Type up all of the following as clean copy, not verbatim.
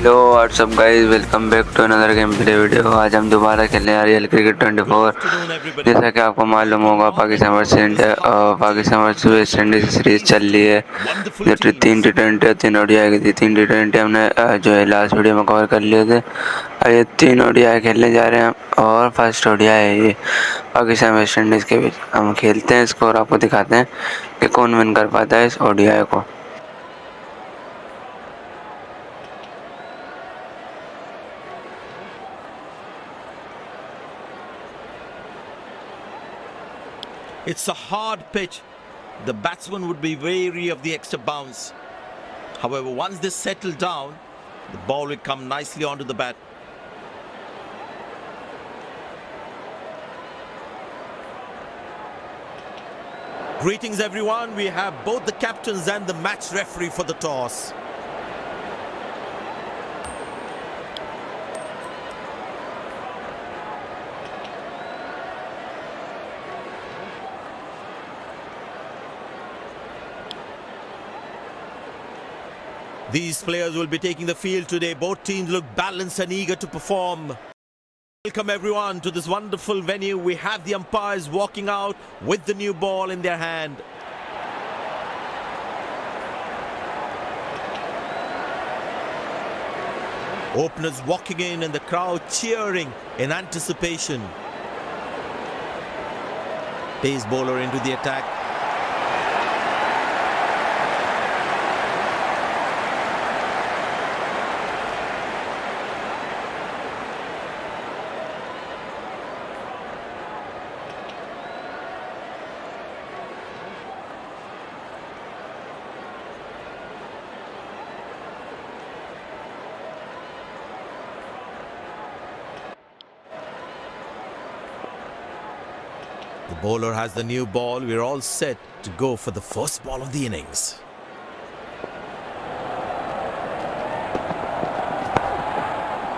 Hello what's up guys, welcome back to another gameplay video. आज हम दोबारा खेलने आ रही है क्रिकेट 24। जैसा कि आपको मालूम होगा, Pakistan versus West Indies series चल रही है, जो 3 T20 और 3 ODI की थी। 3 T20 हमने जो है लास्ट वीडियो में कवर कर लिए थे। अब ये 3 ODI खेलने जा रहे हैं और फर्स्ट ODI है ये पाकिस्तान वेस्ट इंडीज के बीच। हम खेलते हैं इसको और आपको दिखाते हैं कि कौन विन कर पाता है इस ODI को। It's a hard pitch. The batsman would be wary of the extra bounce. However, once they settle down, the ball will come nicely onto the bat. Greetings everyone, we have both the captains and the match referee for the toss. These players will be taking the field today. Both teams look balanced and eager to perform. Welcome everyone to this wonderful venue. We have the umpires walking out with the new ball in their hand. Openers walking in and the crowd cheering in anticipation. Pace bowler into the attack. The bowler has the new ball. We're all set to go for the first ball of the innings.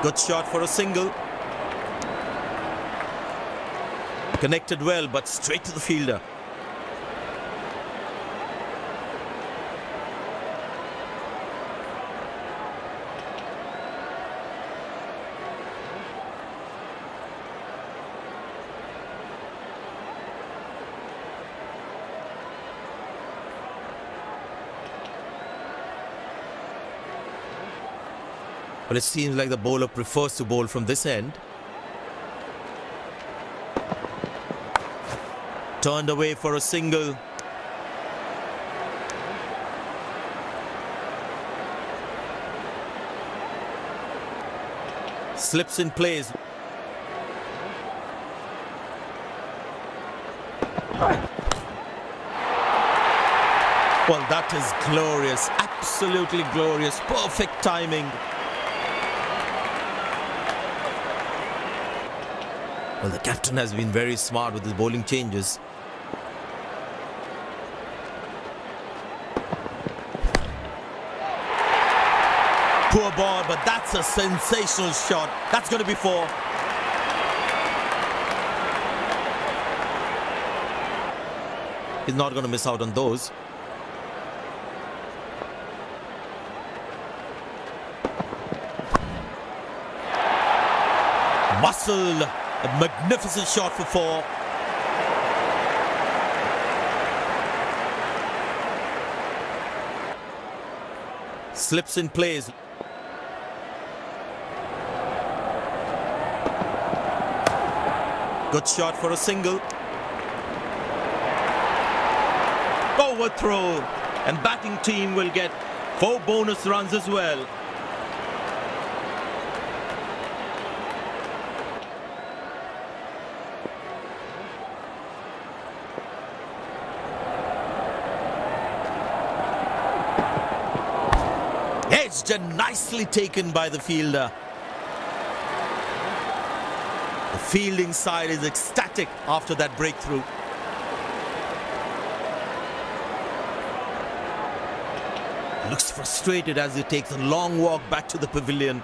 Good shot for a single. Connected well, but straight to the fielder. Well, it seems like the bowler prefers to bowl from this end. Turned away for a single. Slips in place. Well, that is glorious. Absolutely glorious. Perfect timing. Well, the captain has been very smart with his bowling changes. Poor ball, but that's a sensational shot. That's going to be 4. He's not going to miss out on those. Muscle. A magnificent shot for 4. Slips in place. Good shot for a single. Overthrow. And batting team will get 4 bonus runs as well. Edged and nicely taken by the fielder. The fielding side is ecstatic after that breakthrough. Looks frustrated as he takes a long walk back to the pavilion.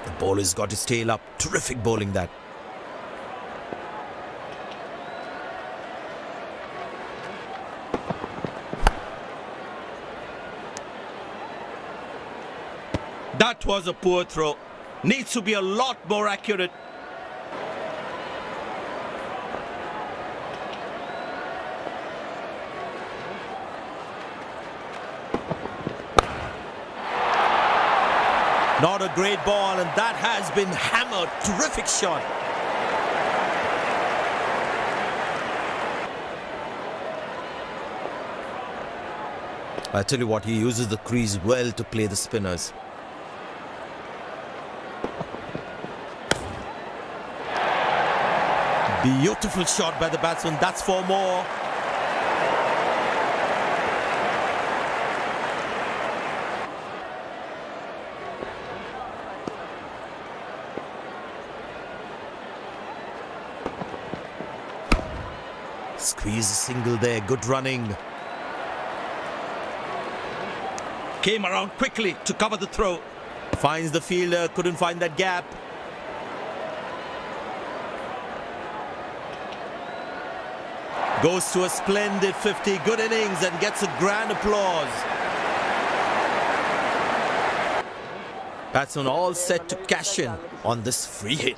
The bowler's got his tail up. Terrific bowling that. That was a poor throw. Needs to be a lot more accurate. Not a great ball, and that has been hammered. Terrific shot. I tell you what, he uses the crease well to play the spinners. Beautiful shot by the batsman. That's for more. Squeeze a single there. Good running. Came around quickly to cover the throw. Finds the fielder. Couldn't find that gap. Goes to a splendid 50. Good innings and gets a grand applause. Batsman all set to cash in on this free hit.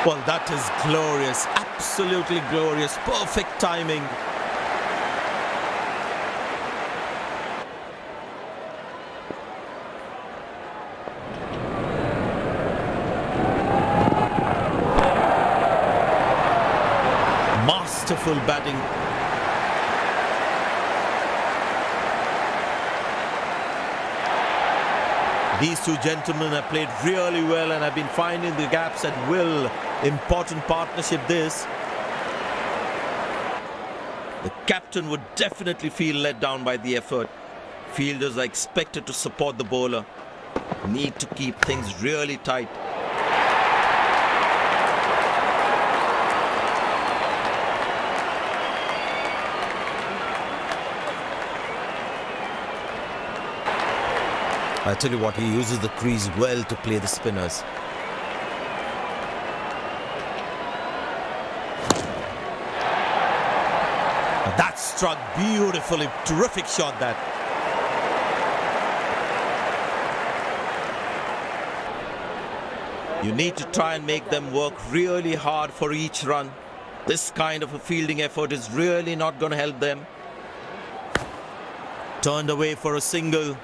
Well, that is glorious. Absolutely glorious. Perfect timing. Masterful batting. These two gentlemen have played really well and have been finding the gaps at will. Important partnership this. The captain would definitely feel let down by the effort. Fielders are expected to support the bowler. Need to keep things really tight. I tell you what, he uses the crease well to play the spinners. That struck beautifully. Terrific shot that. You need to try and make them work really hard for each run. This kind of a fielding effort is really not going to help them. Turned away for a single.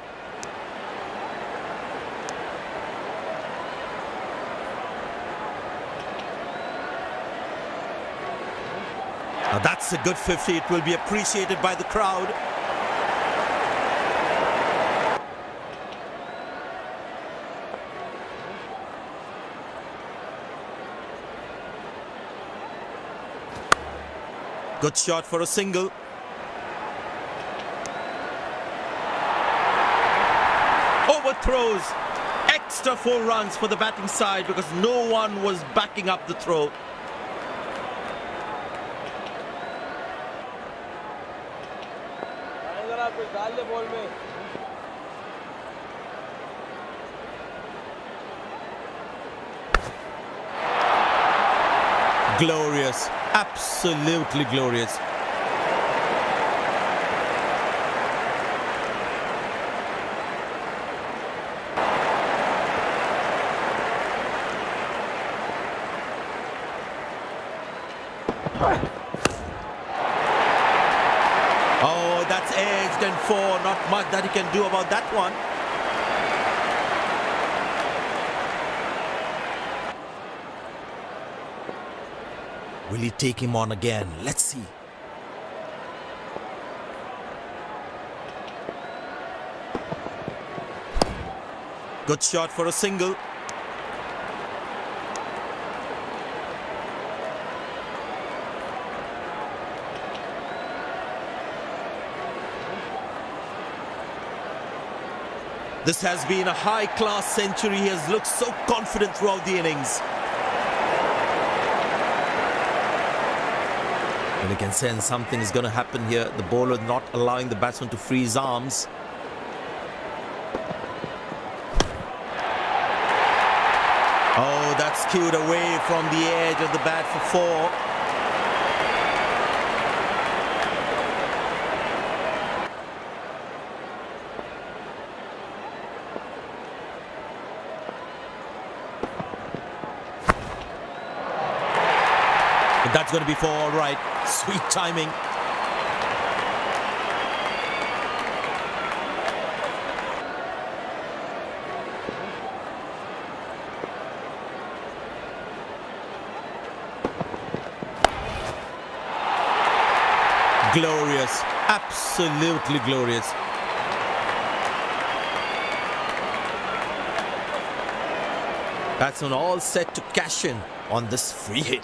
Now that's a good 50. It will be appreciated by the crowd. Good shot for a single. Overthrows. Extra 4 runs for the batting side because no one was backing up the throw. Glorious, absolutely glorious. Oh, that's edged and 4. Not much that he can do about that one. Will he take him on again? Let's see. Good shot for a single. This has been a high-class century. He has looked so confident throughout the innings. And you can sense something is going to happen here. The bowler not allowing the batsman to free his arms. Oh, that's skewed away from the edge of the bat for 4. That's going to be for all right. Sweet timing. Glorious. Absolutely glorious. Batsman all set to cash in on this free hit.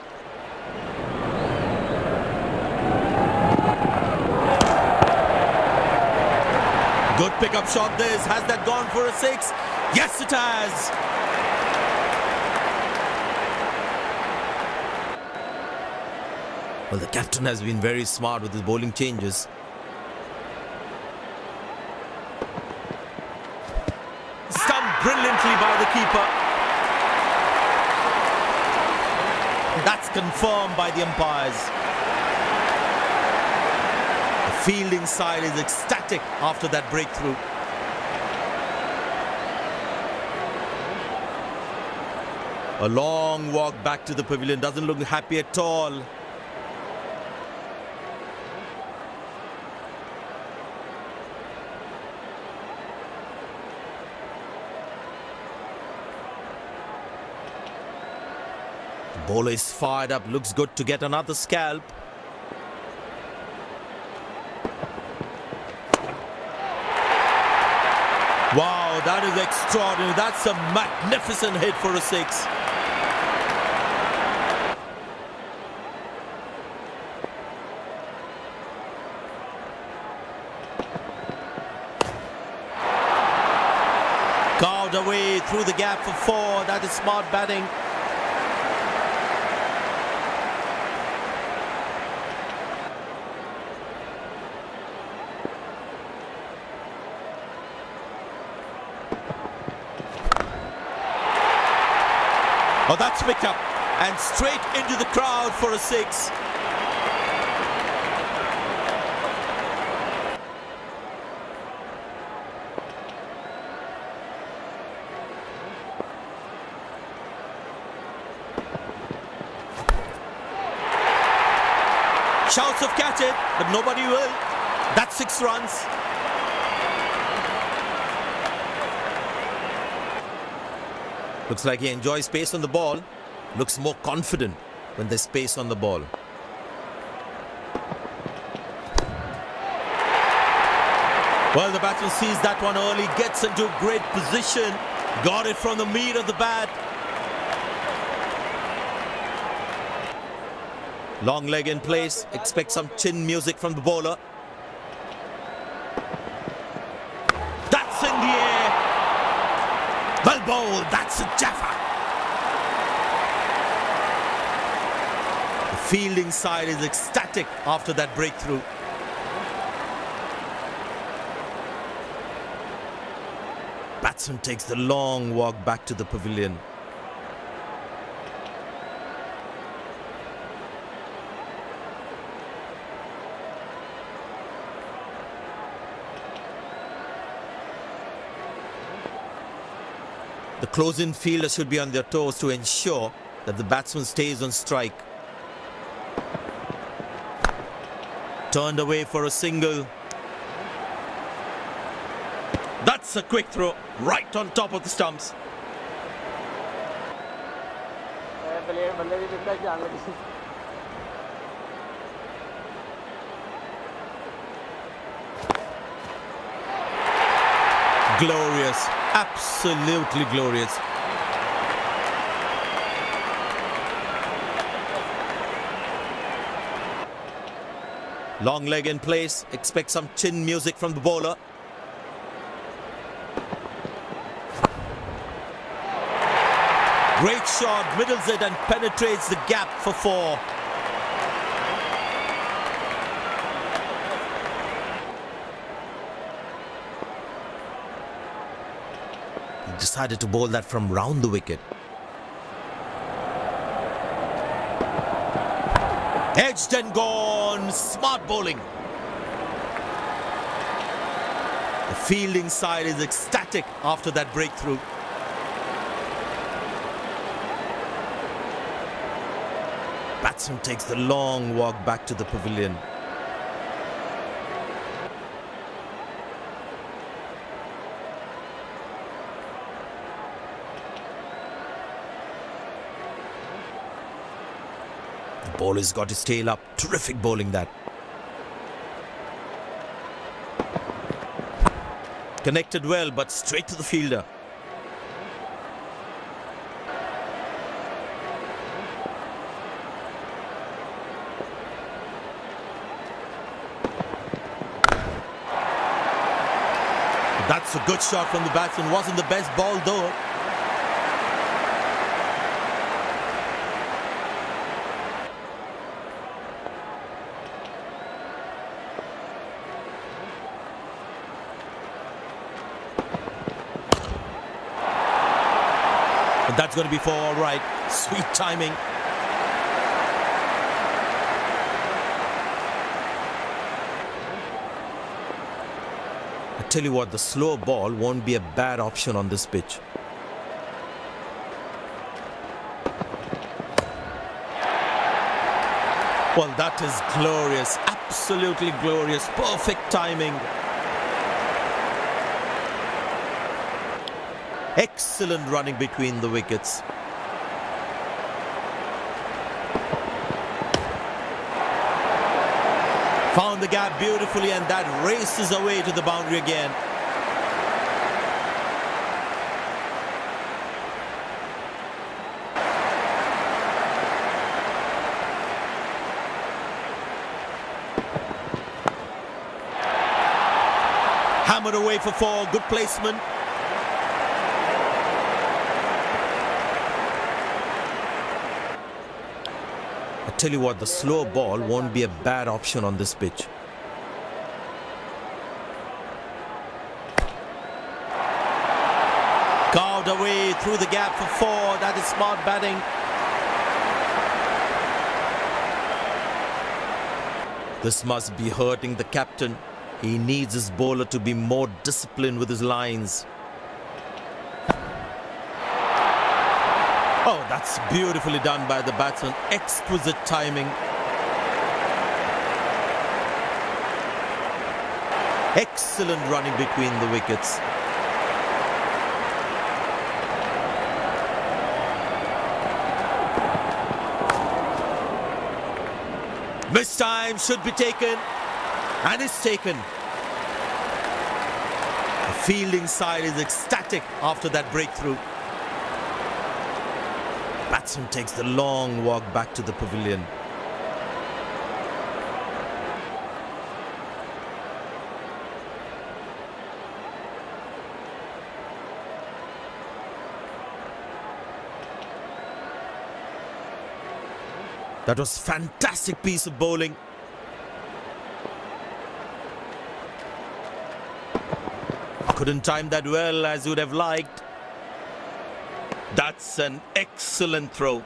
Good pickup shot this. Has that gone for a 6? Yes, it has. Well, the captain has been very smart with his bowling changes. Stumped brilliantly by the keeper. That's confirmed by the umpires. The fielding side is ecstatic after that breakthrough. A long walk back to the pavilion. Doesn't look happy at all. The bowler is fired up. Looks good to get another scalp. Wow, that is extraordinary. That's a magnificent hit for a 6. Carved away through the gap for 4. That is smart batting. Oh, that's picked up and straight into the crowd for a 6. Shouts of catch it, but nobody will. That's 6 runs. Looks like he enjoys space on the ball. Looks more confident when there's space on the ball. Well, the batsman sees that one early, gets into a great position. Got it from the meat of the bat. Long leg in place. Expect some chin music from the bowler. That's in the air. Well bowled. That's a jaffa. The fielding side is ecstatic after that breakthrough. Batsman takes the long walk back to the pavilion. The close-in fielders should be on their toes to ensure that the batsman stays on strike. Turned away for a single. That's a quick throw right on top of the stumps. Glorious, absolutely glorious. Long leg in place. Expect some chin music from the bowler. Great shot, middles it and penetrates the gap for 4. He decided to bowl that from round the wicket. Edged and gone, smart bowling. The fielding side is ecstatic after that breakthrough. Batsman takes the long walk back to the pavilion. The bowler's got his tail up. Terrific bowling that. Connected well, but straight to the fielder. That's a good shot from the batsman. Wasn't the best ball though. But that's going to be for all right. Sweet timing. I tell you what, the slow ball won't be a bad option on this pitch. Well, that is glorious. Absolutely glorious. Perfect timing. Excellent running between the wickets. Found the gap beautifully, and that races away to the boundary again. Hammered away for four. Good placement. I tell you what, the slow ball won't be a bad option on this pitch. Carved away through the gap for four. That is smart batting. This must be hurting the captain. He needs his bowler to be more disciplined with his lines. Oh, that's beautifully done by the batsman. Exquisite timing. Excellent running between the wickets. Missed time should be taken, and it's taken. The fielding side is ecstatic after that breakthrough. Batsman takes the long walk back to the pavilion. That was fantastic piece of bowling. Couldn't time that well as you would have liked. That's an excellent throw.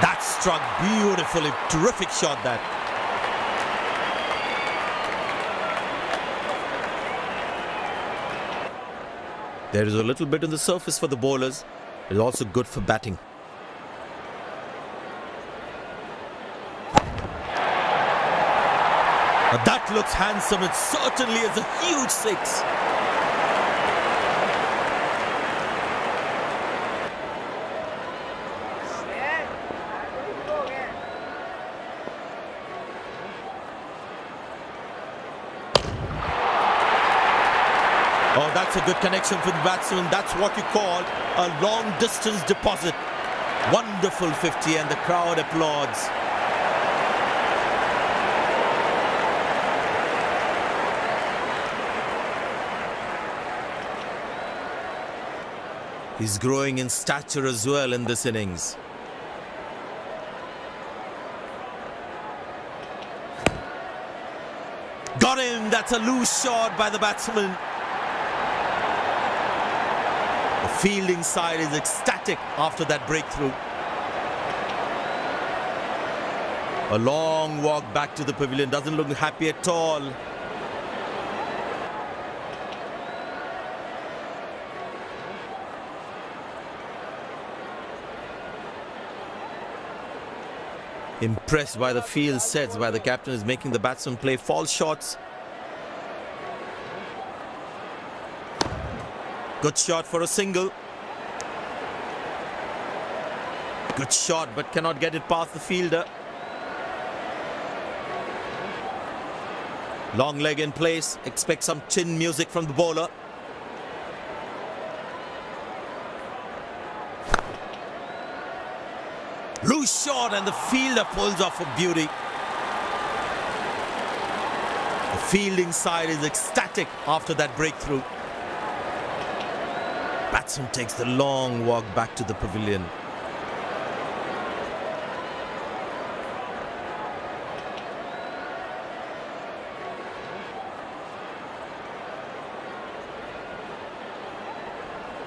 That struck beautifully. Terrific shot that. There is a little bit on the surface for the bowlers. It's also good for batting. That looks handsome. It certainly is a huge six. Oh, that's a good connection for the batsman. That's what you call a long distance deposit. Wonderful 50, and the crowd applauds. He's growing in stature as well in this innings. Got him! That's a loose shot by the batsman. The fielding side is ecstatic after that breakthrough. A long walk back to the pavilion. Doesn't look happy at all. Impressed by the field sets, by the captain is making the batsman play false shots. Good shot for a single. Good shot, but cannot get it past the fielder. Long leg in place. Expect some chin music from the bowler. Loose shot and the fielder pulls off a beauty. The fielding side is ecstatic after that breakthrough. Batsman takes the long walk back to the pavilion.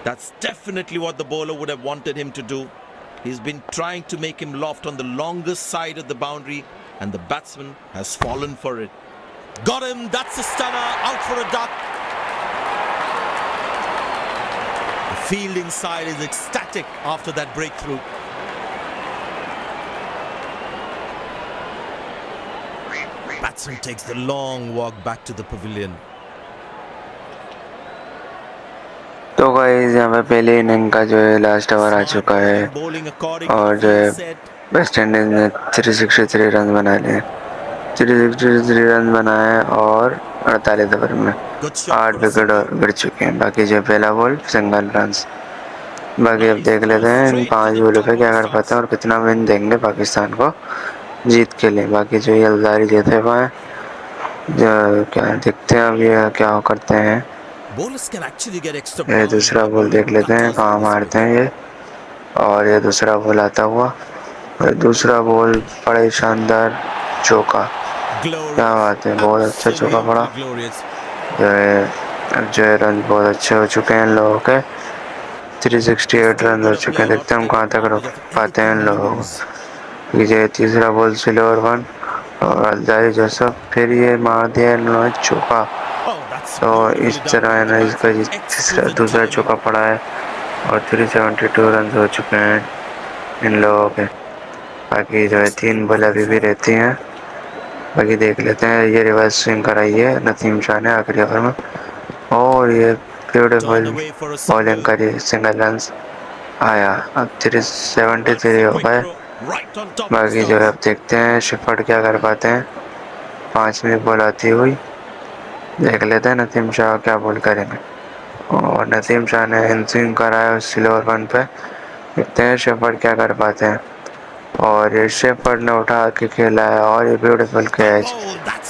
That's definitely what the bowler would have wanted him to do. He's been trying to make him loft on the longest side of the boundary, and the batsman has fallen for it. Got him, that's a stunner, out for a duck. The fielding side is ecstatic after that breakthrough. Batsman takes the long walk back to the pavilion. तो guys यहाँ पे पहले inning का जो है last over आ चुका है और जो है वेस्ट इंडीज ने 363 रन बना लिए 363 रन बनाए और 48 ओवर में 8 विकेट गिर चुके हैं। बाकी जो पहला बॉल सिंगल रन। बाकी अब देख लेते हैं इन 5 बॉलों पे क्या कर पाते हैं और कितना विन देंगे पाकिस्तान को जीत के लिए। बाकी जो ये अल्दारी जीते पाए जो क्या देखते हैं अब ये क्या करते हैं। ये दूसरा बॉल देख लेते हैं कहाँ मारते हैं ये, और ये दूसरा बॉल आता हुआ, दूसरा बॉल बड़े शानदार चौका, क्या बात है, बहुत अच्छा चौका पड़ा। जो है रन बहुत अच्छे हो चुके हैं इन लोगों के, 368 रन हो चुके हैं। देखते हैं हम कहाँ तक रोक पाते हैं इन लोगों को। ये तीसरा बॉल स्लोअर वन और अल्दारी जोसफ, फिर ये मार दिया इन्होंने चौका। तो इस तरह है ना इसका दूसरा चौका पड़ा है और 372 रन हो चुके हैं इन लोगों के। बाकी जो है 3 बॉल अभी भी रहती हैं। बाकी देख लेते हैं ये रिवर्स स्विंग कराई है नसीम शाह ने आखिरी ओवर में और ये ब्यूटीफुल बॉलिंग करी, सिंगल रन आया। अब 373 हो गए। बाकी जो है अब देखते हैं शिफर्ड क्या कर पाते हैं। 5वीं बॉल आती हुई देख लेते हैं नसीम शाह क्या बॉल करेंगे और नसीम शाह ने इन स्विंग कराया उस स्लोअर वन पे। देखते हैं शेफर्ड क्या कर पाते हैं और ये शेफर्ड ने उठा के खेला है और ये ब्यूटीफुल कैच,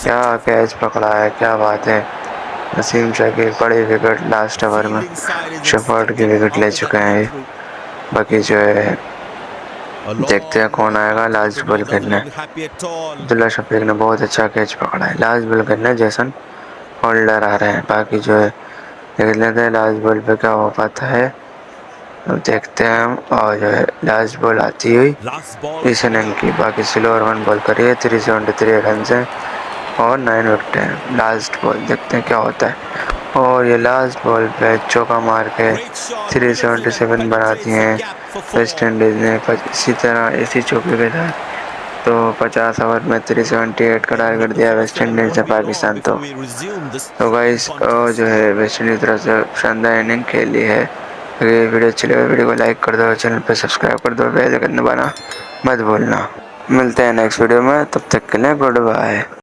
क्या कैच पकड़ा है, क्या बात है। नसीम शाह की बड़ी विकेट लास्ट ओवर में शेफर्ड की विकेट ले चुके हैं ये। बाकी जो है देखते हैं कौन आएगा लास्ट बॉल खेलने। अब्दुल्ला शफीक ने बहुत अच्छा कैच पकड़ा है। लास्ट बॉल खेलने जैसन होल्डर आ रहे हैं। बाकी जो है देख लेते हैं लास्ट बॉल पे क्या हो पाता है, अब देखते हैं हम। और जो है लास्ट बॉल आती हुई इस इनिंग की। बाकी स्लोअर वन बॉल करिए 373 रन से और 9 विकेट हैं। लास्ट बॉल देखते हैं क्या होता है और ये लास्ट बॉल पे चौका मार के 377 बना दिए हैं वेस्ट इंडीज़ ने। इसी तरह इसी चौके के साथ तो 50 ओवर में 378 का टारगेट दिया वेस्ट इंडीज ने पाकिस्तान। तो गाइस जो है वेस्ट इंडीज तरफ से शानदार इनिंग खेली है। अगर ये वीडियो अच्छी लगे वीडियो को लाइक कर दो, चैनल पे सब्सक्राइब कर दो, बेल आइकन दबाना मत भूलना। मिलते हैं नेक्स्ट वीडियो में, तब तक के लिए गुड बाय।